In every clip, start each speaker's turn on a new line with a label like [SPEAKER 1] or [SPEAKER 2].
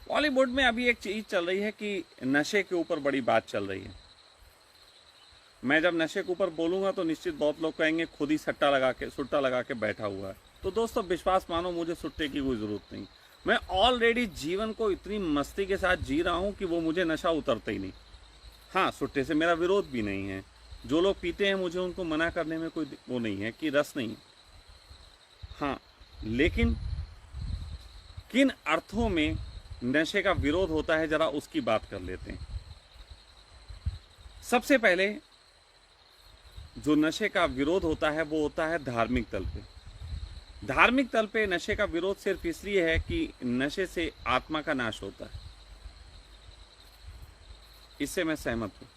[SPEAKER 1] बॉलीवुड में अभी एक चीज चल रही है कि नशे के ऊपर बड़ी बात चल रही है। मैं जब नशे के ऊपर बोलूंगा तो निश्चित बहुत लोग कहेंगे खुद ही सुट्टा लगा के बैठा हुआ है। तो दोस्तों विश्वास मानो, मुझे सुट्टे की कोई जरूरत नहीं। मैं ऑलरेडी जीवन को इतनी मस्ती के साथ जी रहा हूं कि वो मुझे नशा उतरता ही नहीं। हाँ, सुट्टे से मेरा विरोध भी नहीं है। जो लोग पीते हैं मुझे उनको मना करने में कोई वो नहीं है कि रस नहीं। हाँ, लेकिन किन अर्थों में नशे का विरोध होता है जरा उसकी बात कर लेते हैं। सबसे पहले जो नशे का विरोध होता है वो होता है धार्मिक तल पे। धार्मिक तल पे नशे का विरोध सिर्फ इसलिए है कि नशे से आत्मा का नाश होता है। इससे मैं सहमत हूं।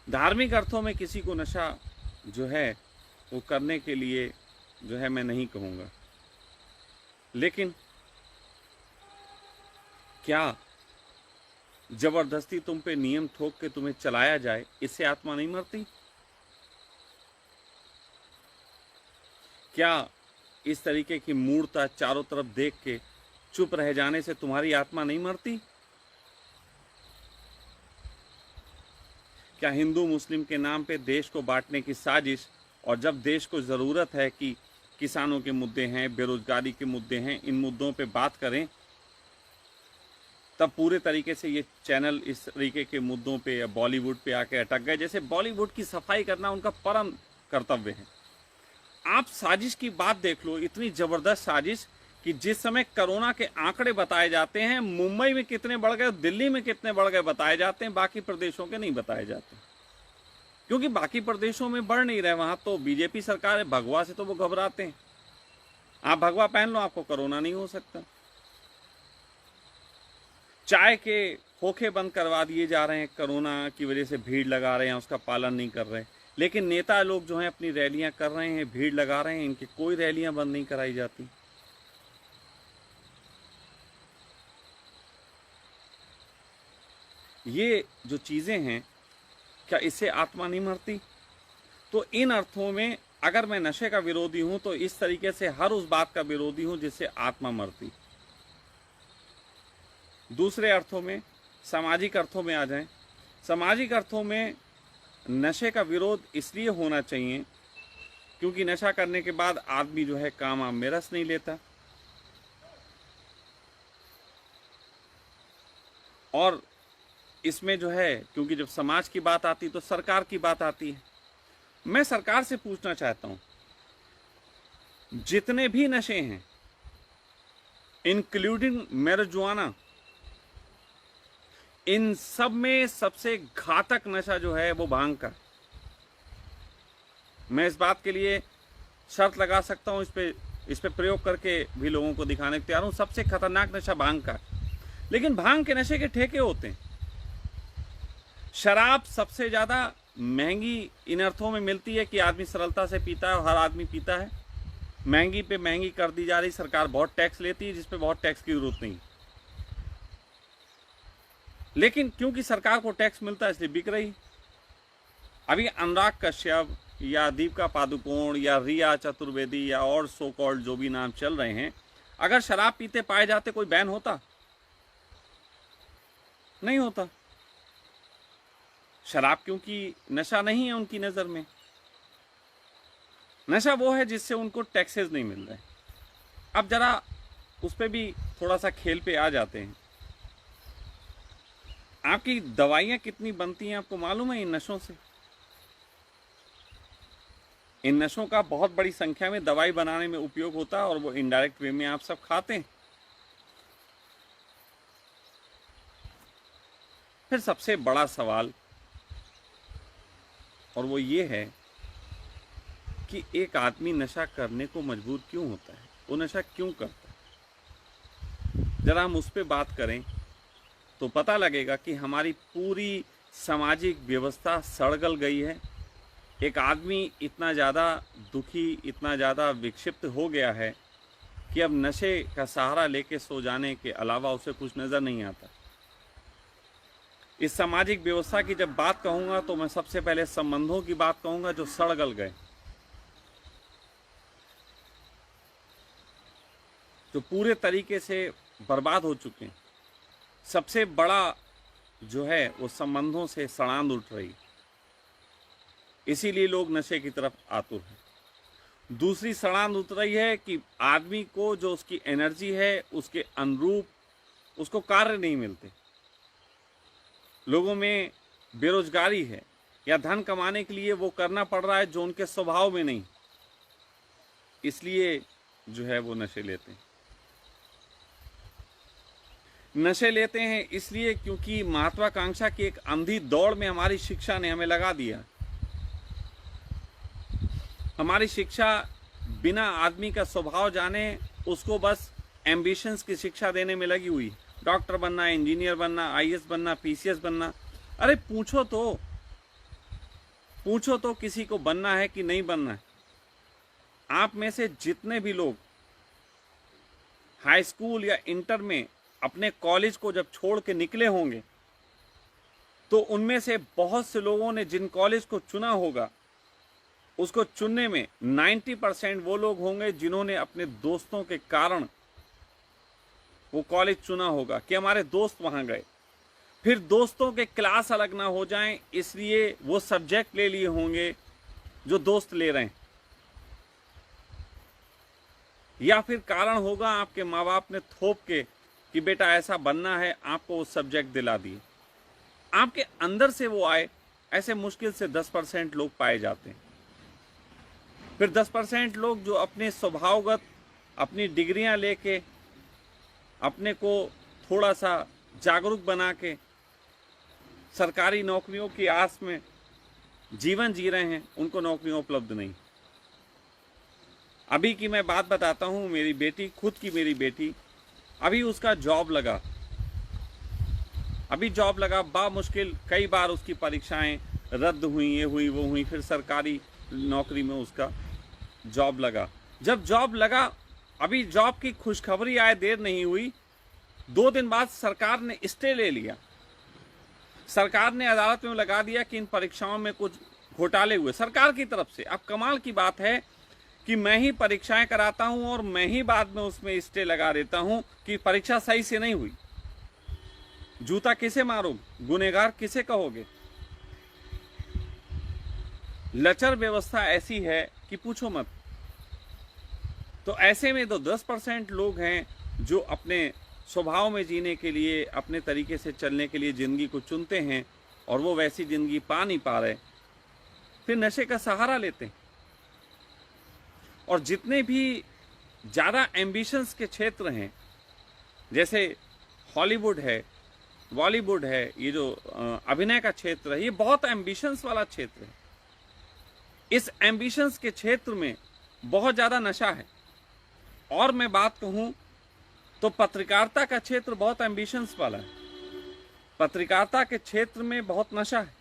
[SPEAKER 1] धार्मिक अर्थों में किसी को नशा जो है वो करने के लिए जो है मैं नहीं कहूंगा। लेकिन क्या जबरदस्ती तुम पे नियम ठोक के तुम्हें चलाया जाए, इससे आत्मा नहीं मरती? क्या इस तरीके की मूर्ता चारों तरफ देख के चुप रह जाने से तुम्हारी आत्मा नहीं मरती? क्या हिंदू मुस्लिम के नाम पे देश को बांटने की साजिश, और जब देश को ज़रूरत है कि किसानों के मुद्दे हैं, बेरोजगारी के मुद्दे हैं, इन मुद्दों पे बात करें, तब पूरे तरीके से ये चैनल इस तरीके के मुद्दों पे या बॉलीवुड पे आके अटक गए। जैसे बॉलीवुड की सफाई करना उनका परम कर्तव्य है। आप साजिश की बात देख लो, इतनी ज़बरदस्त साजिश कि जिस समय कोरोना के आंकड़े बताए जाते हैं, मुंबई में कितने बढ़ गए, दिल्ली में कितने बढ़ गए बताए जाते हैं, बाकी प्रदेशों के नहीं बताए जाते, क्योंकि बाकी प्रदेशों में बढ़ नहीं रहे। वहां तो बीजेपी सरकार है, भगवा से तो वो घबराते हैं। आप भगवा पहन लो, आपको कोरोना नहीं हो सकता। चाय के खोखे बंद करवा दिए जा रहे हैं, कोरोना की वजह से भीड़ लगा रहे हैं, उसका पालन नहीं कर रहे। लेकिन नेता लोग जो हैं अपनी रैलियां कर रहे हैं, भीड़ लगा रहे हैं, इनकी कोई रैलियां बंद नहीं कराई जाती। ये जो चीजें हैं, क्या इससे आत्मा नहीं मरती? तो इन अर्थों में अगर मैं नशे का विरोधी हूं तो इस तरीके से हर उस बात का विरोधी हूं जिससे आत्मा मरती। दूसरे अर्थों में, सामाजिक अर्थों में आ जाएं। सामाजिक अर्थों में नशे का विरोध इसलिए होना चाहिए क्योंकि नशा करने के बाद आदमी जो है काम में रस नहीं लेता, और इसमें जो है क्योंकि जब समाज की बात आती तो सरकार की बात आती है। मैं सरकार से पूछना चाहता हूं, जितने भी नशे हैं इंक्लूडिंग मैरिजुआना, इन सब में सबसे घातक नशा जो है वो भांग का। मैं इस बात के लिए शर्त लगा सकता हूं, इस पे प्रयोग करके भी लोगों को दिखाने को तैयार हूं, सबसे खतरनाक नशा भांग का। लेकिन भांग के नशे के ठेके होते हैं। शराब सबसे ज्यादा महंगी इन अर्थों में मिलती है कि आदमी सरलता से पीता है और हर आदमी पीता है। महंगी पे महंगी कर दी जा रही, सरकार बहुत टैक्स लेती है जिसपे बहुत टैक्स की जरूरत नहीं, लेकिन क्योंकि सरकार को टैक्स मिलता है इसलिए बिक रही। अभी अनुराग कश्यप या दीपिका पादुकोण या रिया चतुर्वेदी या और सो कॉल्ड जो भी नाम चल रहे हैं, अगर शराब पीते पाए जाते कोई बैन होता? नहीं होता। शराब क्योंकि नशा नहीं है उनकी नजर में, नशा वो है जिससे उनको टैक्सेस नहीं मिल रहे। अब जरा उस पर भी थोड़ा सा खेल पे आ जाते हैं। आपकी दवाइयां कितनी बनती हैं आपको मालूम है इन नशों से? इन नशों का बहुत बड़ी संख्या में दवाई बनाने में उपयोग होता है और वो इनडायरेक्ट वे में आप सब खाते हैं। फिर सबसे बड़ा सवाल और वो ये है कि एक आदमी नशा करने को मजबूर क्यों होता है, वो नशा क्यों करता है? जरा हम उस पर बात करें तो पता लगेगा कि हमारी पूरी सामाजिक व्यवस्था सड़गल गई है। एक आदमी इतना ज़्यादा दुखी, इतना ज़्यादा विक्षिप्त हो गया है कि अब नशे का सहारा लेके सो जाने के अलावा उसे कुछ नज़र नहीं आता। इस सामाजिक व्यवस्था की जब बात कहूँगा तो मैं सबसे पहले संबंधों की बात कहूँगा जो सड़गल गए, जो पूरे तरीके से बर्बाद हो चुके हैं। सबसे बड़ा जो है वो संबंधों से सड़ांध उठ रही, इसीलिए लोग नशे की तरफ आतुर हैं। दूसरी सड़ांध उठ रही है कि आदमी को जो उसकी एनर्जी है उसके अनुरूप उसको कार्य नहीं मिलते, लोगों में बेरोजगारी है या धन कमाने के लिए वो करना पड़ रहा है जो उनके स्वभाव में नहीं, इसलिए जो है वो नशे लेते हैं। नशे लेते हैं इसलिए क्योंकि महत्वाकांक्षा की एक अंधी दौड़ में हमारी शिक्षा ने हमें लगा दिया। हमारी शिक्षा बिना आदमी का स्वभाव जाने उसको बस एम्बिशंस की शिक्षा देने में लगी हुई। डॉक्टर बनना, इंजीनियर बनना, आईएएस बनना, पीसीएस बनना। अरे पूछो तो किसी को बनना है कि नहीं बनना है। आप में से जितने भी लोग हाई स्कूल या इंटर में अपने कॉलेज को जब छोड़ के निकले होंगे तो उनमें से बहुत से लोगों ने जिन कॉलेज को चुना होगा उसको चुनने में 90% वो लोग होंगे जिन्होंने अपने दोस्तों के कारण वो कॉलेज चुना होगा कि हमारे दोस्त वहां गए। फिर दोस्तों के क्लास अलग ना हो जाएं इसलिए वो सब्जेक्ट ले लिए होंगे जो दोस्त ले रहे हैं, या फिर कारण होगा आपके माँ बाप ने थोप के कि बेटा ऐसा बनना है, आपको वो सब्जेक्ट दिला दिए। आपके अंदर से वो आए, ऐसे मुश्किल से 10% लोग पाए जाते हैं। फिर 10% लोग जो अपने स्वभावगत अपनी डिग्रियां लेके अपने को थोड़ा सा जागरूक बना के सरकारी नौकरियों की आस में जीवन जी रहे हैं, उनको नौकरियां उपलब्ध नहीं। अभी की मैं बात बताता हूं, मेरी बेटी, खुद की मेरी बेटी, अभी उसका जॉब लगा, बा मुश्किल कई बार उसकी परीक्षाएं रद्द हुई, ये हुई वो हुई, फिर सरकारी नौकरी में उसका जॉब लगा। जब जॉब लगा, अभी जॉब की खुशखबरी आए देर नहीं हुई, 2 दिन बाद सरकार ने स्टे ले लिया। सरकार ने अदालत में लगा दिया कि इन परीक्षाओं में कुछ घोटाले हुए सरकार की तरफ से। अब कमाल की बात है कि मैं ही परीक्षाएं कराता हूं और मैं ही बाद में उसमें स्टे लगा देता हूं कि परीक्षा सही से नहीं हुई। जूता किसे मारोगे, गुनहगार किसे कहोगे? लचर व्यवस्था ऐसी है कि पूछो मत। तो ऐसे में तो 10% लोग हैं जो अपने स्वभाव में जीने के लिए, अपने तरीके से चलने के लिए जिंदगी को चुनते हैं और वो वैसी जिंदगी पा नहीं पा रहे, फिर नशे का सहारा लेते हैं। और जितने भी ज़्यादा एम्बिशंस के क्षेत्र हैं, जैसे हॉलीवुड है, बॉलीवुड है, ये जो अभिनय का क्षेत्र है, ये बहुत एम्बिशंस वाला क्षेत्र है। इस एम्बिशंस के क्षेत्र में बहुत ज़्यादा नशा है। और मैं बात कहूँ तो पत्रकारिता का क्षेत्र बहुत एम्बिशंस वाला है। पत्रकारिता के क्षेत्र में बहुत नशा है।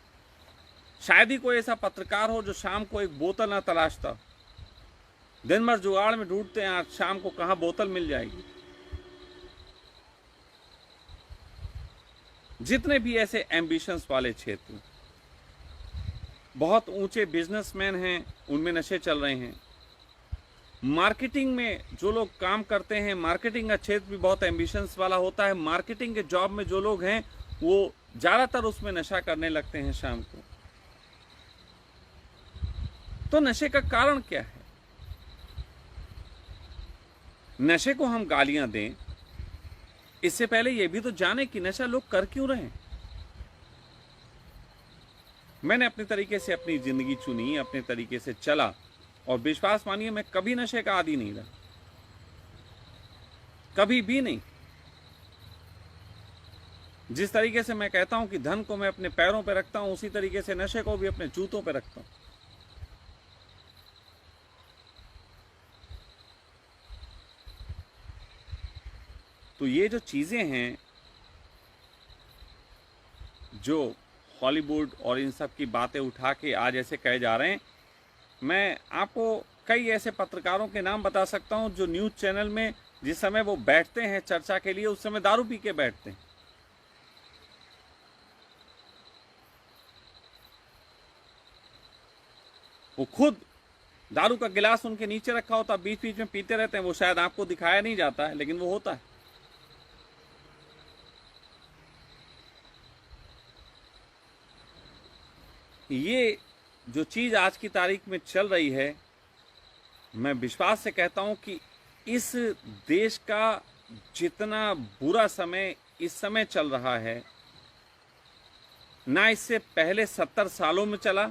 [SPEAKER 1] शायद ही कोई ऐसा पत्रकार हो जो शाम को एक बोतल ना तलाशता। दिन भर जुगाड़ में ढूंढते हैं, आज शाम को कहाँ बोतल मिल जाएगी। जितने भी ऐसे एम्बिशंस वाले क्षेत्र, बहुत ऊंचे बिजनेसमैन हैं, उनमें नशे चल रहे हैं। मार्केटिंग में जो लोग काम करते हैं, मार्केटिंग का क्षेत्र भी बहुत एम्बिशंस वाला होता है। मार्केटिंग के जॉब में जो लोग हैं वो ज़्यादातर उसमें नशा करने लगते हैं शाम को। तो नशे का कारण क्या है? नशे को हम गालियां दें, इससे पहले यह भी तो जाने कि नशा लोग कर क्यों रहे हैं। मैंने अपने तरीके से अपनी जिंदगी चुनी, अपने तरीके से चला, और विश्वास मानिए मैं कभी नशे का आदी नहीं रहा, कभी भी नहीं। जिस तरीके से मैं कहता हूं कि धन को मैं अपने पैरों पे रखता हूं, उसी तरीके से नशे को भी अपने जूतों पे रखता हूं। तो ये जो चीजें हैं जो हॉलीवुड और इन सब की बातें उठा के आज ऐसे कहे जा रहे हैं, मैं आपको कई ऐसे पत्रकारों के नाम बता सकता हूं जो न्यूज़ चैनल में जिस समय वो बैठते हैं चर्चा के लिए, उस समय दारू पी के बैठते हैं। वो खुद दारू का गिलास उनके नीचे रखा होता, बीच बीच में पीते रहते हैं। वो शायद आपको दिखाया नहीं जाता है, लेकिन वो होता है। ये जो चीज़ आज की तारीख में चल रही है, मैं विश्वास से कहता हूं कि इस देश का जितना बुरा समय इस समय चल रहा है, ना इससे पहले 70 सालों में चला,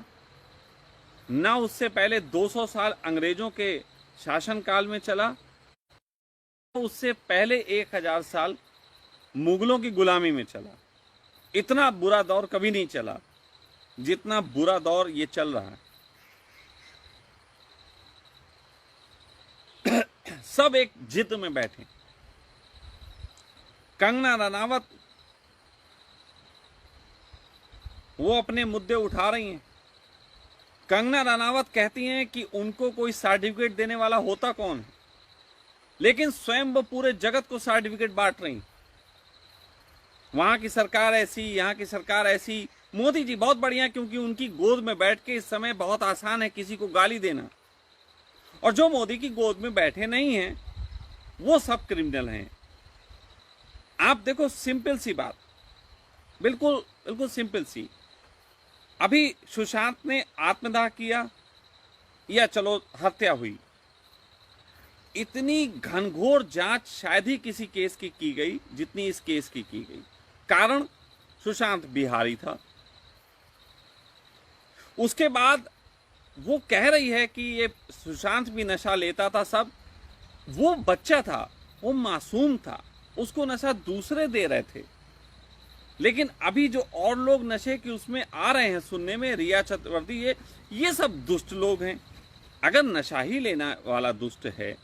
[SPEAKER 1] ना उससे पहले 200 साल अंग्रेजों के शासनकाल में चला, उससे पहले 1000 साल मुगलों की गुलामी में चला। इतना बुरा दौर कभी नहीं चला जितना बुरा दौर ये चल रहा है। सब एक जिद में बैठे। कंगना रनावत वो अपने मुद्दे उठा रही हैं। कंगना रनावत कहती हैं कि उनको कोई सर्टिफिकेट देने वाला होता कौन है, लेकिन स्वयं वो पूरे जगत को सर्टिफिकेट बांट रही। वहां की सरकार ऐसी, यहां की सरकार ऐसी। मोदी जी बहुत बढ़िया, क्योंकि उनकी गोद में बैठ के इस समय बहुत आसान है किसी को गाली देना, और जो मोदी की गोद में बैठे नहीं हैं वो सब क्रिमिनल हैं। आप देखो, सिंपल सी बात, बिल्कुल बिल्कुल सिंपल सी। अभी सुशांत ने आत्मदाह किया या चलो हत्या हुई, इतनी घनघोर जांच शायद ही किसी केस की गई जितनी इस केस की गई। कारण सुशांत बिहारी था। उसके बाद वो कह रही है कि ये सुशांत भी नशा लेता था। सब वो बच्चा था, वो मासूम था, उसको नशा दूसरे दे रहे थे। लेकिन अभी जो और लोग नशे की उसमें आ रहे हैं सुनने में, रिया चक्रवर्ती, ये सब दुष्ट लोग हैं। अगर नशा ही लेना वाला दुष्ट है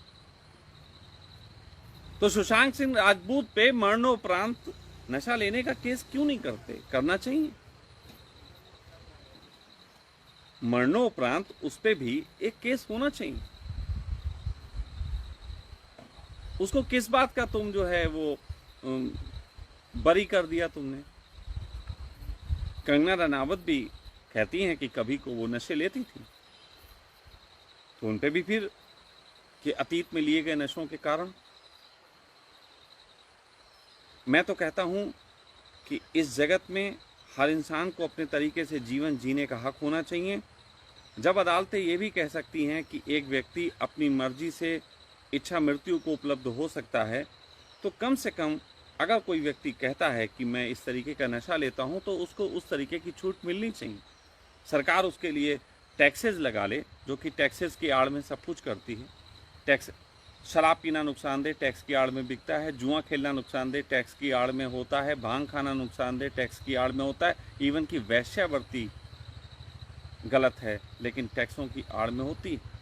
[SPEAKER 1] तो सुशांत सिंह राजपूत पे मरणोपरांत नशा लेने का केस क्यों नहीं करते? करना चाहिए। मरणोपरांत उस पे भी एक केस होना चाहिए। उसको किस बात का तुम जो है वो बरी कर दिया तुमने? कंगना रनावत भी कहती हैं कि कभी को वो नशे लेती थी, तो उन पे भी फिर कि अतीत में लिए गए नशों के कारण। मैं तो कहता हूं कि इस जगत में हर इंसान को अपने तरीके से जीवन जीने का हक होना चाहिए। जब अदालतें ये भी कह सकती हैं कि एक व्यक्ति अपनी मर्जी से इच्छा मृत्यु को उपलब्ध हो सकता है, तो कम से कम अगर कोई व्यक्ति कहता है कि मैं इस तरीके का नशा लेता हूं, तो उसको उस तरीके की छूट मिलनी चाहिए। सरकार उसके लिए टैक्सेस लगा ले, जो कि टैक्सेस की आड़ में सब कुछ करती है। टैक्स, शराब पीना नुकसानदेह, टैक्स की आड़ में बिकता है। जुआ खेलना नुकसानदेह, टैक्स की आड़ में होता है। भांग खाना नुकसानदेह, टैक्स की आड़ में होता है। इवन की वैश्यावृत्ति गलत है, लेकिन टैक्सों की आड़ में होती है।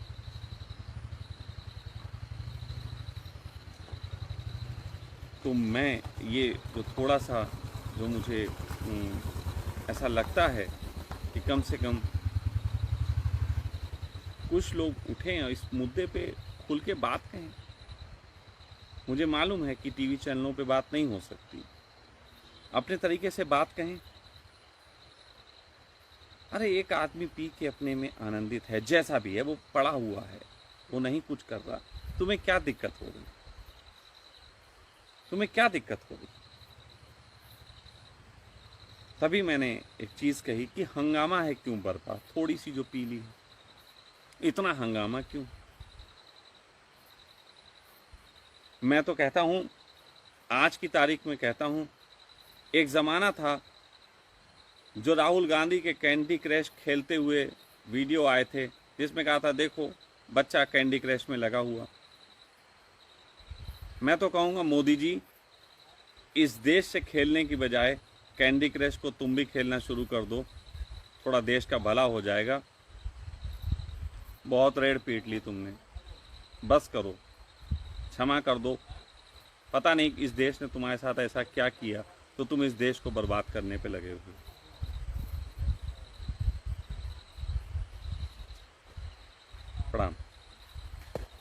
[SPEAKER 1] तो मैं ये जो थोड़ा सा जो मुझे ऐसा लगता है कि कम से कम कुछ लोग उठें और इस मुद्दे पे खुल के बात कहें। मुझे मालूम है कि टीवी चैनलों पे बात नहीं हो सकती, अपने तरीके से बात कहें। अरे एक आदमी पी के अपने में आनंदित है, जैसा भी है, वो पड़ा हुआ है, वो नहीं कुछ कर रहा, तुम्हें क्या दिक्कत हो रही? तुम्हें क्या दिक्कत हो रही? तभी मैंने एक चीज कही कि हंगामा है क्यों बरपा? थोड़ी सी जो पी ली है, इतना हंगामा क्यों? मैं तो कहता हूं, आज की तारीख में कहता हूं, एक जमाना था जो राहुल गांधी के कैंडी क्रश खेलते हुए वीडियो आए थे, जिसमें कहा था देखो बच्चा कैंडी क्रश में लगा हुआ। मैं तो कहूँगा मोदी जी, इस देश से खेलने की बजाय कैंडी क्रश को तुम भी खेलना शुरू कर दो, थोड़ा देश का भला हो जाएगा। बहुत रेड़ पीट ली तुमने, बस करो, क्षमा कर दो। पता नहीं इस देश ने तुम्हारे साथ ऐसा क्या किया तो तुम इस देश को बर्बाद करने पे लगे हुए।